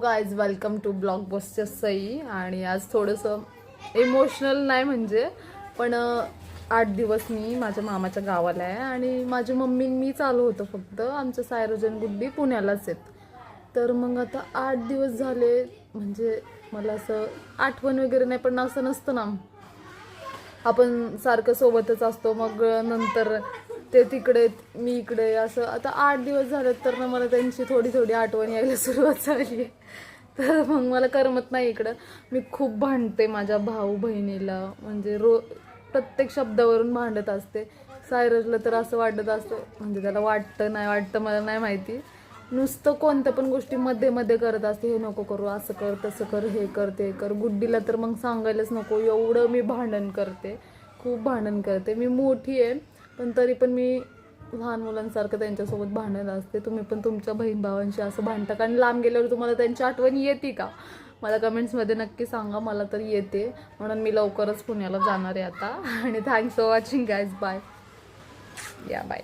Guys, welcome to Blogbuster Sai. आणि आज थोडंसं इमोशनल नाही म्हणजे, पण 8 दिवस मी माझ्या मामाच्या गावाला आहे आणि माझी मम्मी मी चालू होतं. फक्त आमचं सायरोजन गुड्डी पुण्यालाच आहेत. तर मग आता 8 दिवस झाले, म्हणजे मला असं आठवण वगैरे नाही, पण असं नसतं ना, आपण सारखं सोबतच असतो. मग नंतर ते तिकडे मी इकडे, असं आता 8 दिवस झालेत तर ना मला त्यांची थोडी थोडी आठवण यायला सुरुवात झाली आहे. तर मग मला करमत नाही इकडं. मी खूप भांडते माझ्या भाऊ बहिणीला, म्हणजे प्रत्येक शब्दावरून भांडत असते. सायरजला तर असं वाटत असतं, म्हणजे त्याला वाटतं नाही वाटतं मला नाही माहिती, नुसतं कोणत्या पण गोष्टी मध्ये मध्ये करत असते. हे नको करू, असं कर, तसं कर, हे कर, ते कर. गुड्डीला तर मग सांगायलाच नको, एवढं मी भांडण करते, खूप भांडण करते. मी मोठी आहे पण तरी पण मी लहान मुलांसारखं त्यांच्यासोबत भांडत असते. तुम्ही पण तुमच्या बहीण भावांशी असं भांडता का? आणि लांब गेल्यावर तुम्हाला त्यांची आठवण येते का? मला कमेंट्समध्ये नक्की सांगा. मला तर येते, म्हणून मी लवकरच पुण्याला जाणार आहे आता. आणि thanks for watching guys. Bye. या बाय.